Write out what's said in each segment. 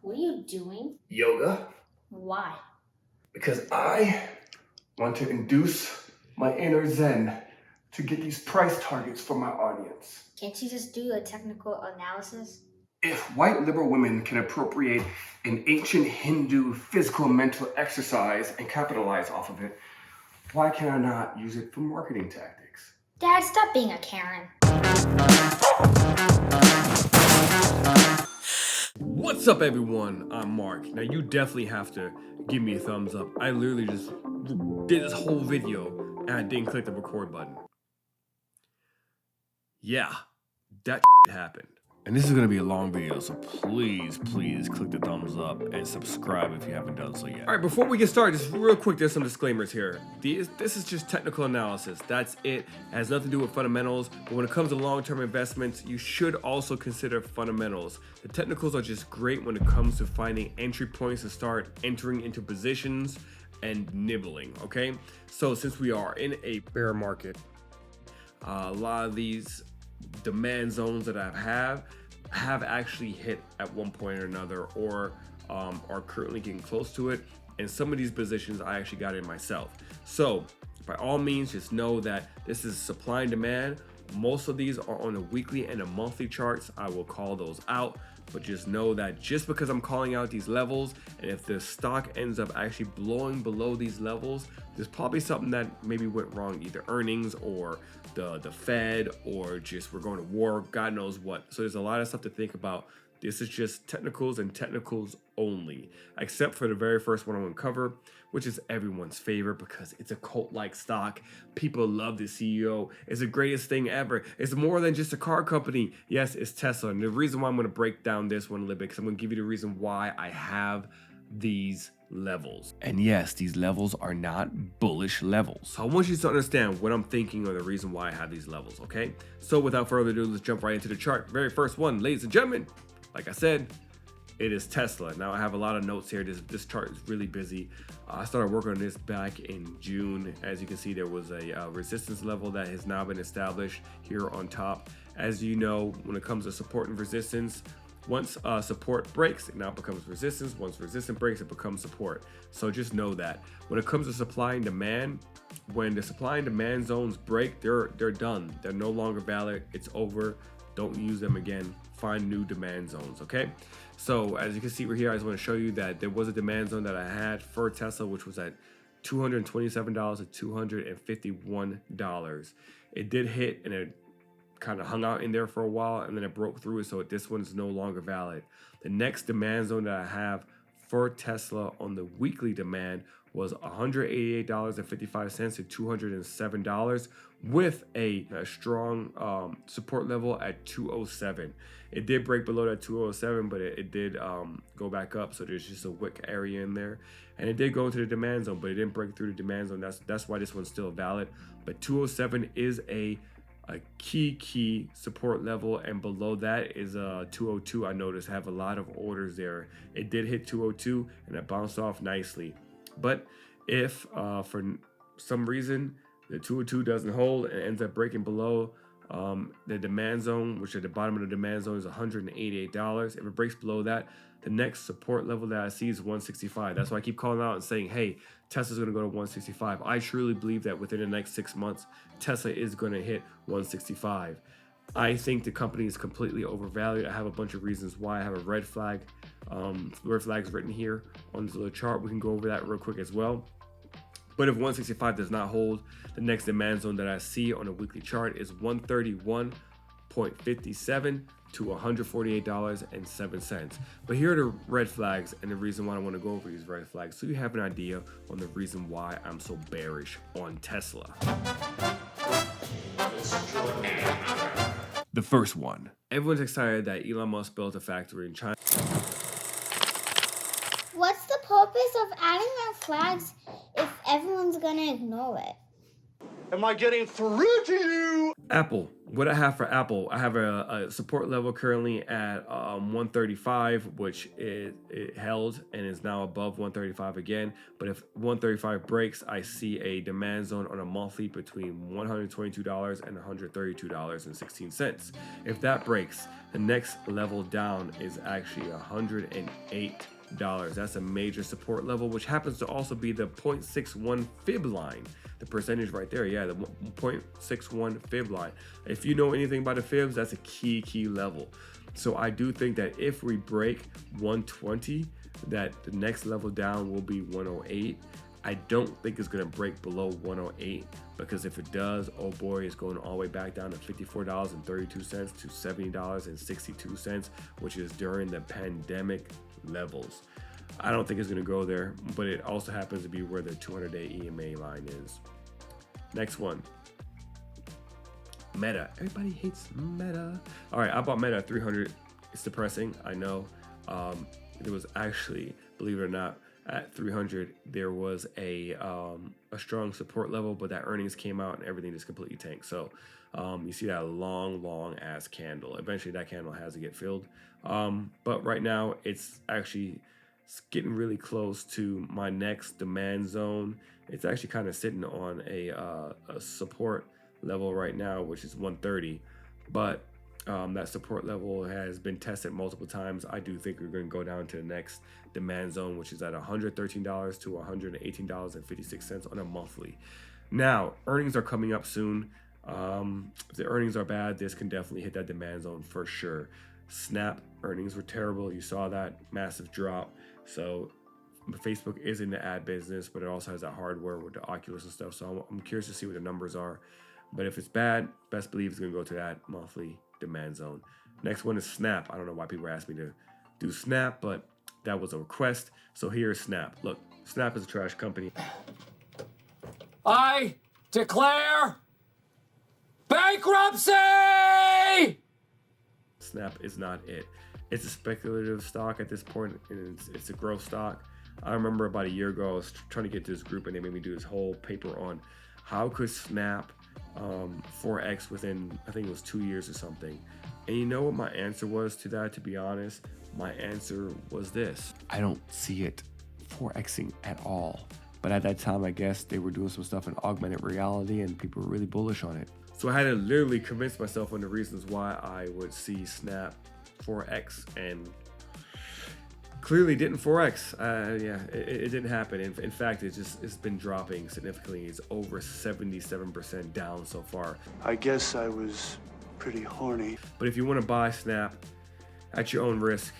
What are you doing? Yoga. Why? Because I want to induce my inner Zen to get these price targets for my audience. Can't you just do a technical analysis? If white liberal women can appropriate an ancient Hindu physical and mental exercise and capitalize off of it, why can I not use it for marketing tactics? Dad, stop being a Karen. What's up, everyone? I'm Mark. Now, you definitely have to give me a thumbs up. I literally just did this whole video and I didn't click the record button. Yeah, that happened. And this is going to be a long video, so please click the thumbs up and subscribe if you haven't done so yet. All right, before we get started, just real quick, there's some disclaimers here. This is just technical analysis. That's it. It has nothing to do with fundamentals. But when it comes to long-term investments, you should also consider fundamentals. The technicals are just great when it comes to finding entry points to start entering into positions and nibbling, okay? So since we are in a bear market, a lot of these demand zones that I have actually hit at one point or another, or are currently getting close to it. And some of these positions I actually got in myself. So by all means, just know that this is supply and demand. Most of these are on a weekly and a monthly charts. I will call those out, but just know that just because I'm calling out these levels, and if the stock ends up actually blowing below these levels, there's probably something that maybe went wrong, either earnings or the Fed, or just we're going to war, God knows what. So there's a lot of stuff to think about. This is just technicals and technicals only, except for the very first one I'm going to cover, which is everyone's favorite because it's a cult-like stock. People love the CEO. It's the greatest thing ever. It's more than just a car company. Yes, it's Tesla. And the reason why I'm going to break down this one a little bit, because I'm going to give you the reason why I have these levels. And yes, these levels are not bullish levels. So I want you to understand what I'm thinking or the reason why I have these levels, okay? So without further ado, let's jump right into the chart. Very first one, ladies and gentlemen, like I said, it is Tesla. Now I have a lot of notes here. This chart is really busy. I started working on this back in June. As you can see, there was a resistance level that has now been established here on top. As you know, when it comes to support and resistance, once support breaks, it now becomes resistance. Once resistance breaks, it becomes support. So just know that when it comes to supply and demand, when the supply and demand zones break, they're done. They're no longer valid. It's over. Don't use them again. Find new demand zones, okay? So as you can see right here, I just want to show you that there was a demand zone that I had for Tesla, which was at $227 to $251. It did hit and it kind of hung out in there for a while, and then it broke through it, so this one's no longer valid. The next demand zone that I have for Tesla on the weekly demand was $188.55 to $207, with a strong support level at 207. It did break below that 207, but it did go back up, so there's just a wick area in there, and it did go into the demand zone, but it didn't break through the demand zone. That's why this one's still valid. But 207 is a key support level, and below that is 202. I noticed have a lot of orders there. It did hit 202 and it bounced off nicely. But if for some reason the 202 doesn't hold and ends up breaking below the demand zone, which at the bottom of the demand zone is $188, if it breaks below that, the next support level that I see is 165. That's why I keep calling out and saying, hey, Tesla's going to go to 165. I truly believe that within the next 6 months, Tesla is going to hit 165. I think the company is completely overvalued. I have a bunch of reasons why. I have a red flags written here on this little chart. We can go over that real quick as well. But if 165 does not hold, the next demand zone that I see on a weekly chart is 131.57 to $148.07. But here are the red flags and the reason why I want to go over these red flags, so you have an idea on the reason why I'm so bearish on Tesla. The first one. Everyone's excited that Elon Musk built a factory in China. What's the purpose of adding red flags if everyone's gonna ignore it? Am I getting through to you? Apple. What I have for Apple, I have a support level currently at 135, which it held and is now above 135 again. But if 135 breaks, I see a demand zone on a monthly between $122 and $132.16. If that breaks, the next level down is actually $108. That's a major support level, which happens to also be the 0.61 fib line. The percentage right there, yeah, the 0.61 fib line. If you know anything about the fibs, that's a key level. So I do think that if we break 120, that the next level down will be 108. I don't think it's gonna break below 108, because if it does, oh boy, it's going all the way back down to $54.32 to $70.62, which is during the pandemic levels. I don't think it's going to go there, but it also happens to be where the 200-day EMA line is. Next one, Meta. Everybody hates Meta. All right, I bought Meta at 300. It's depressing, I know. There was actually, believe it or not, at 300 there was a strong support level, but that earnings came out and everything just completely tanked. So you see that long ass candle. Eventually that candle has to get filled. But right now it's actually getting really close to my next demand zone. It's actually kind of sitting on a support level right now, which is 130. But that support level has been tested multiple times. I do think we're going to go down to the next demand zone, which is at $113 to $118.56 on a monthly. Now, earnings are coming up soon. If the earnings are bad, this can definitely hit that demand zone for sure. Snap earnings were terrible. You saw that massive drop. So Facebook is in the ad business, but it also has that hardware with the Oculus and stuff. So I'm curious to see what the numbers are. But if it's bad, best believe it's going to go to that monthly demand zone. Next one is Snap. I don't know why people asked me to do Snap, but that was a request. So here's Snap. Look, Snap is a trash company. I declare bankruptcy! Snap is not it. It's a speculative stock at this point, and it's a growth stock. I remember about a year ago, I was trying to get to this group, and they made me do this whole paper on how could Snap 4X within, I think it was 2 years or something. And you know what my answer was to that, to be honest? My answer was this. I don't see it 4Xing at all. But at that time, I guess they were doing some stuff in augmented reality and people were really bullish on it. So I had to literally convince myself on the reasons why I would see Snap 4X, and clearly didn't 4X. It didn't happen. In fact, it's been dropping significantly. It's over 77% down so far. I guess I was pretty horny. But if you want to buy Snap at your own risk,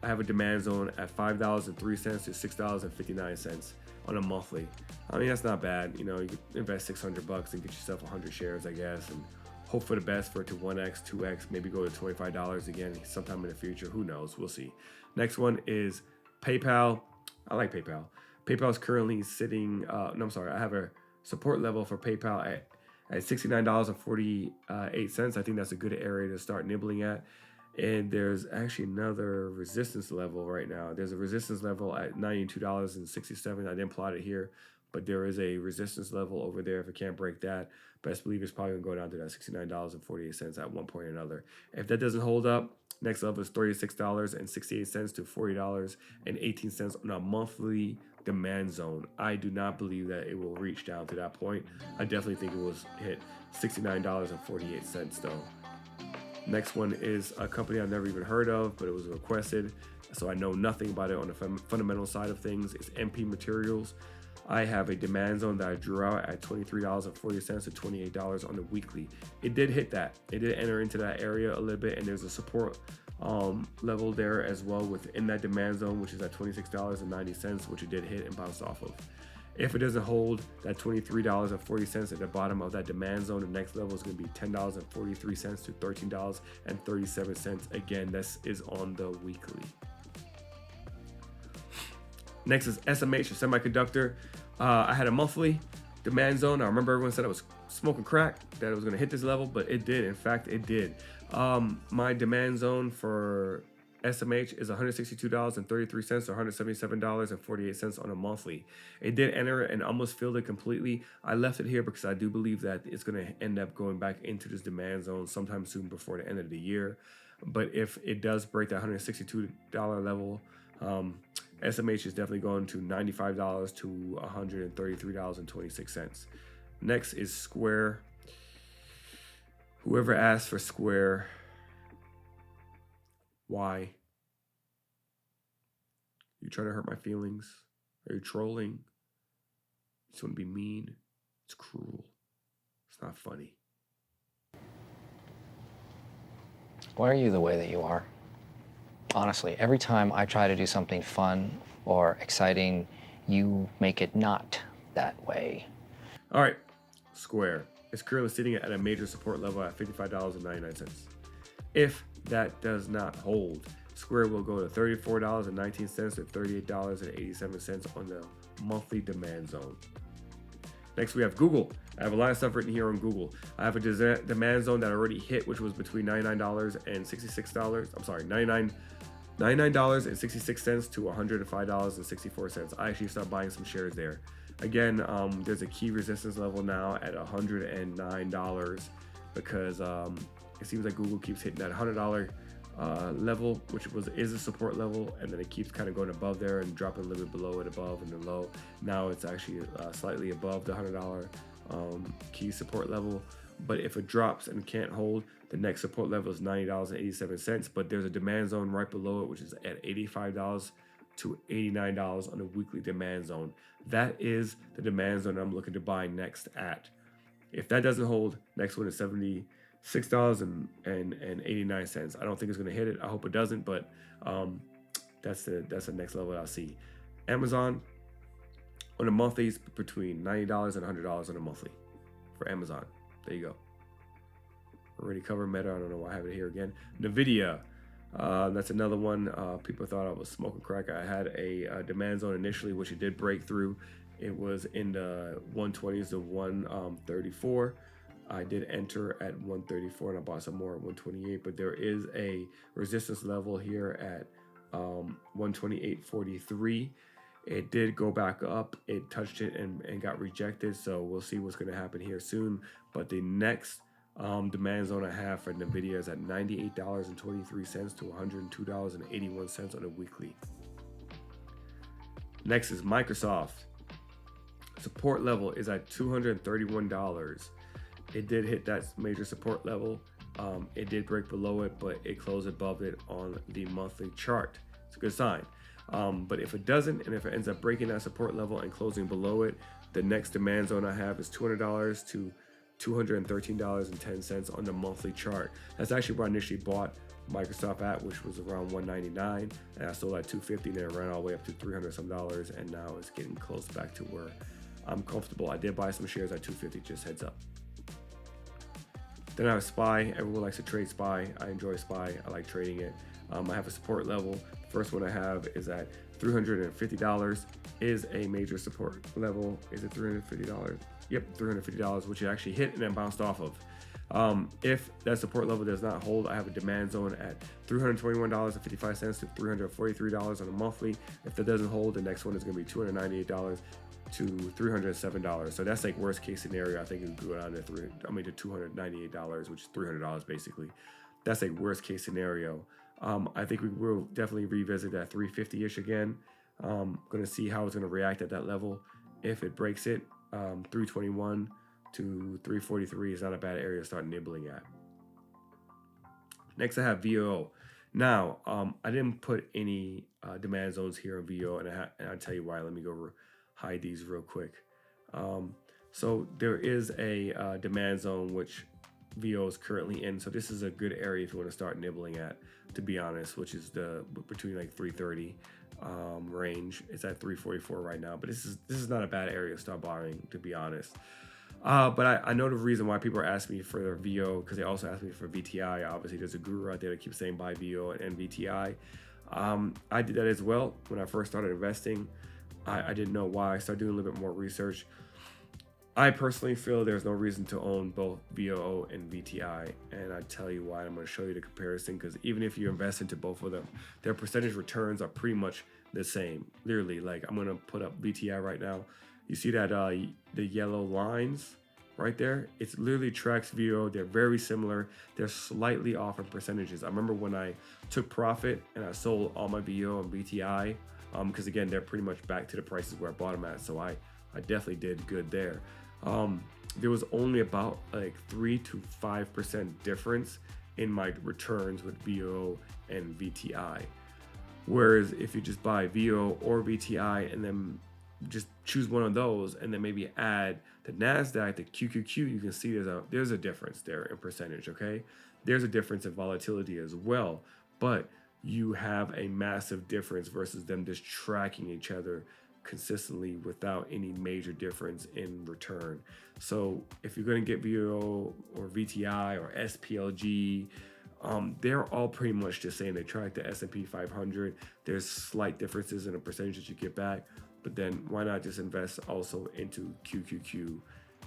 I have a demand zone at $5.03 to $6.59 on a monthly. I mean, that's not bad. You know, you could invest $600 and get yourself 100 shares, I guess, and hope for the best for it to 1X, 2X, maybe go to $25 again sometime in the future. Who knows? We'll see. Next one is PayPal. I like PayPal. PayPal is currently sitting, I have a support level for PayPal at $69.48. I think that's a good area to start nibbling at. And there's actually another resistance level right now. There's a resistance level at $92.67. I didn't plot it here, but there is a resistance level over there. If it can't break that, best believe it's probably gonna go down to that $69.48 at one point or another. If that doesn't hold up, next level is $36.68 to $40.18 on a monthly demand zone. I do not believe that it will reach down to that point. I definitely think it will hit $69.48 though. Next one is a company I've never even heard of, but it was requested, so I know nothing about it on the fundamental side of things. It's MP Materials. I have a demand zone that I drew out at $23.40 to $28 on the weekly. It did hit that. It did enter into that area a little bit, and there's a support level there as well within that demand zone, which is at $26.90, which it did hit and bounce off of. If it doesn't hold that $23.40 at the bottom of that demand zone, the next level is going to be $10.43 to $13.37. Again, this is on the weekly. Next is SMH, a semiconductor. I had a monthly demand zone. I remember everyone said I was smoking crack, that it was going to hit this level, but it did. In fact, it did. My demand zone for SMH is $162.33 or $177.48 on a monthly. It did enter it and almost filled it completely. I left it here because I do believe that it's going to end up going back into this demand zone sometime soon before the end of the year. But if it does break that $162 level, SMH is definitely going to $95 to $133.26. Next is Square. Whoever asked for Square, why? You trying to hurt my feelings? Are you trolling? You just want to be mean? It's cruel. It's not funny. Why are you the way that you are? Honestly, every time I try to do something fun or exciting, you make it not that way. All right, Square is currently sitting at a major support level at $55.99. If that does not hold, Square will go to $34.19 to $38.87 on the monthly demand zone. Next, we have Google. I have a lot of stuff written here on Google. I have a demand zone that already hit, which was between $99 and $66. I'm sorry, $99.66 to $105.64. I actually started buying some shares there. Again, there's a key resistance level now at $109 because it seems like Google keeps hitting that $100 level, which is a support level, and then it keeps kind of going above there and dropping a little bit below it, above and then low. Now it's actually slightly above the $100 key support level. But if it drops and can't hold, the next support level is $90.87. But there's a demand zone right below it, which is at $85 to $89 on the weekly demand zone. That is the demand zone I'm looking to buy next at. If that doesn't hold, next one is $76.89. I don't think it's going to hit it. I hope it doesn't, but that's the next level that I'll see. Amazon on a monthly is between $90 and $100 on a monthly for Amazon. There you go. Already covered Meta. I don't know why I have it here again. NVDA. That's another one. People thought I was smoking crack. I had a demand zone initially, which it did break through. It was in the 120s to 134. I did enter at 134 and I bought some more at 128, but there is a resistance level here at 128.43. It did go back up. It touched it and got rejected. So we'll see what's going to happen here soon. But the next demand zone I have for NVIDIA is at $98.23 to $102.81 on a weekly. Next is Microsoft. Support level is at $231. It did hit that major support level. It did break below it, but it closed above it on the monthly chart. It's a good sign. But if it doesn't, and if it ends up breaking that support level and closing below it, the next demand zone I have is $200 to $213.10 on the monthly chart. That's actually where I initially bought Microsoft at, which was around $199, and I sold at $250, and then it ran all the way up to $300 some dollars, and now it's getting close back to where I'm comfortable. I did buy some shares at $250, just heads up. Then I have SPY. Everyone likes to trade SPY. I enjoy SPY. I like trading it. I have a support level. First one I have is at $350. Is a major support level. Is it $350? Yep, $350, which it actually hit and then bounced off of. If that support level does not hold, I have a demand zone at $321.55 to $343 on a monthly. If that doesn't hold, the next one is going to be $298 to $307. So that's like worst case scenario. I think it could go down to $298, which is $300 basically. That's like worst case scenario. I think we will definitely revisit that 350-ish again. Going to see how it's going to react at that level. If it breaks it, 321 to 343 is not a bad area to start nibbling at. Next, I have VO. Now, I didn't put any demand zones here on VO, and I'll tell you why. Let me go hide these real quick. So there is a demand zone which VO is currently in. So this is a good area if you want to start nibbling at, to be honest, which is the between like 330 range. It's at 344 right now, but this is not a bad area to start buying, to be honest. But I know the reason why people are asking me for their VO, because they also asked me for VTI. Obviously, there's a guru out there that keeps saying buy VO and VTI. I did that as well when I first started investing. I didn't know why. I started doing a little bit more research. I personally feel there's no reason to own both VOO and VTI, and I tell you why. I'm going to show you the comparison, because even if you invest into both of them, their percentage returns are pretty much the same. Literally, like I'm going to put up VTI right now. You see that the yellow lines right there? It's literally tracks VOO. They're very similar. They're slightly off in percentages. I remember when I took profit and I sold all my VOO and VTI, because again, they're pretty much back to the prices where I bought them at. So I definitely did good there. There was only about like 3 to 5% difference in my returns with VOO and VTI. Whereas if you just buy VOO or VTI and then just choose one of those and then maybe add the NASDAQ, the QQQ, you can see there's a difference there in percentage, okay? There's a difference in volatility as well, but you have a massive difference versus them just tracking each other consistently without any major difference in return. So if you're going to get VOO or VTI or SPLG, they're all pretty much the same. They track the S&P 500. There's slight differences in the percentage that you get back, but then why not just invest also into QQQ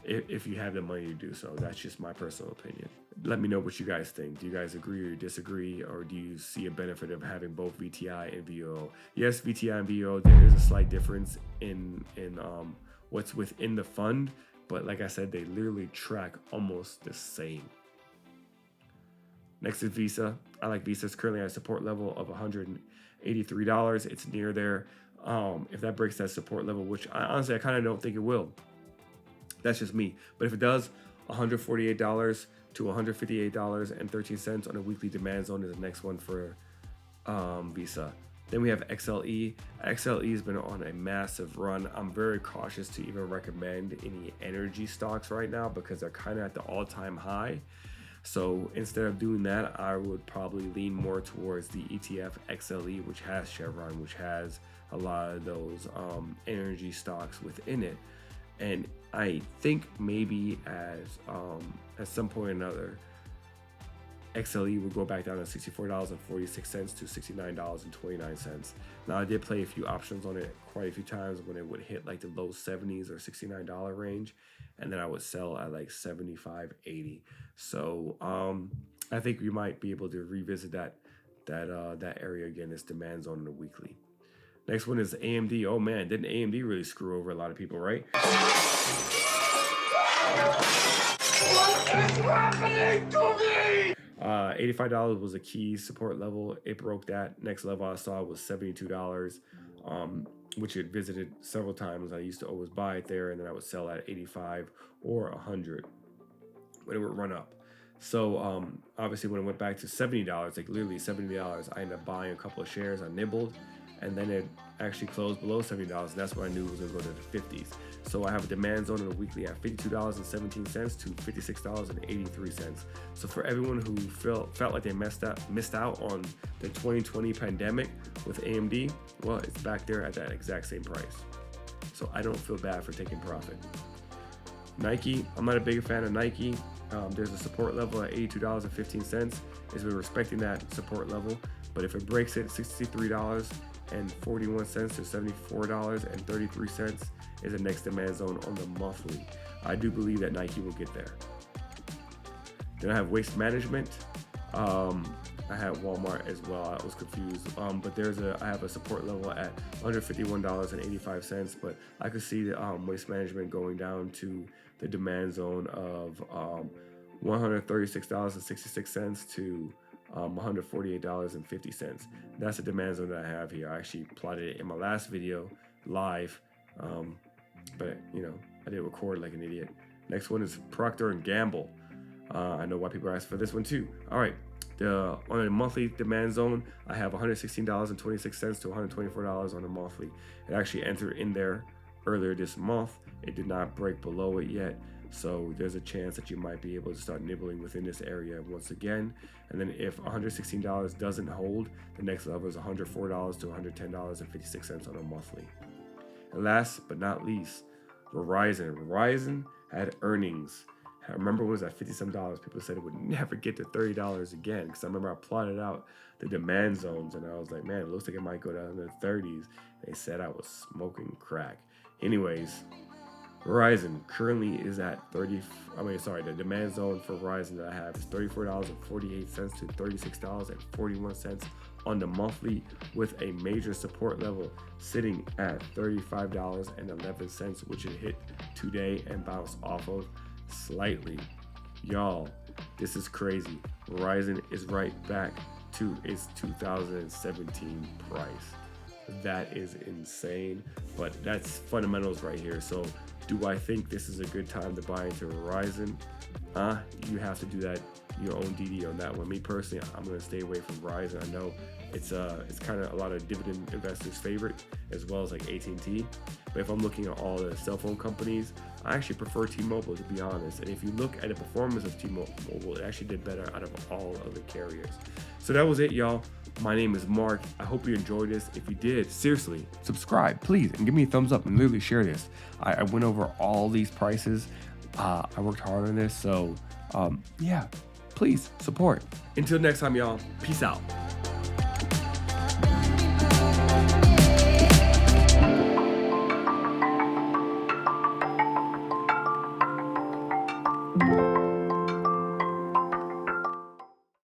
if you have the money to do so? That's just my personal opinion. Let me know what you guys think. Do you guys agree or disagree, or do you see a benefit of having both VTI and VOO? Yes, VTI and VOO, there is a slight difference in what's within the fund, but like I said, they literally track almost the same. Next is Visa. I like Visa. It's currently at a support level of $183. It's near there. If that breaks that support level, which I kind of don't think it will. That's just me. But if it does, $148 to $158.13 on a weekly demand zone is the next one for Visa. Then we have XLE. XLE has been on a massive run. I'm very cautious to even recommend any energy stocks right now because they're kind of at the all-time high. So instead of doing that, I would probably lean more towards the ETF XLE, which has Chevron, which has a lot of those energy stocks within it. And I think maybe at some point or another, XLE will go back down to $64.46 to $69.29. Now I did play a few options on it quite a few times when it would hit like the low 70s or $69 range, and then I would sell at like $75.80. So I think we might be able to revisit that area again, this demand zone in the weekly. Next one is AMD. Oh man, didn't AMD really screw over a lot of people, right? What is happening to me? $85 was a key support level. It broke that. Next level I saw was $72, which it visited several times. I used to always buy it there, and then I would sell at 85 or 100 when it would run up. So obviously when it went back to $70, like literally $70, I ended up buying a couple of shares. I nibbled, and then it actually closed below $70, and that's when I knew it was going to go to the 50s. So I have a demand zone on the weekly at $52.17 to $56.83. So for everyone who felt like they missed out on the 2020 pandemic with AMD, well, it's back there at that exact same price. So I don't feel bad for taking profit. Nike, I'm not a big fan of Nike. There's a support level at $82.15. It's been respecting that support level, but if it breaks it, $63.41 to $74.33 is the next demand zone on the monthly. I do believe that Nike will get there. Then I have Waste Management. I had Walmart as well. I was confused, but I have a support level at $151.85. But I could see the Waste Management going down to the demand zone of $136.66 to $148.50. That's the demand zone that I have here. I actually plotted it in my last video live, but I didn't record like an idiot. Next one is Procter & Gamble. I know why people are asking for this one too. All right, on a monthly demand zone, I have $116.26 to $124 on a monthly. It actually entered in there earlier this month. It did not break below it yet. So there's a chance that you might be able to start nibbling within this area once again. And then if $116 doesn't hold, the next level is $104 to $110.56 on a monthly. And last but not least, Verizon. Verizon had earnings. I remember when it was at $50-some. People said it would never get to $30 again, because I remember I plotted out the demand zones and I was like, man, it looks like it might go down to the 30s. They said I was smoking crack. Anyways, Verizon currently is at the demand zone for Verizon that I have is $34.48 to $36.41 on the monthly, with a major support level sitting at $35.11, which it hit today and bounced off of slightly. Y'all, this is crazy. Verizon is right back to its 2017 price. That is insane, but that's fundamentals right here. So do I think this is a good time to buy into Verizon? You have to do that your own DD on that one. Me personally, I'm going to stay away from Verizon. I know it's kind of a lot of dividend investors' favorite, as well as like AT&T. But if I'm looking at all the cell phone companies, I actually prefer T-Mobile, to be honest. And if you look at the performance of T-Mobile, it actually did better out of all other carriers. So that was it, y'all. My name is Mark. I hope you enjoyed this. If you did, seriously, subscribe, please, and give me a thumbs up and literally share this. I went over all these prices. I worked hard on this, so yeah, please support. Until next time, y'all. Peace out.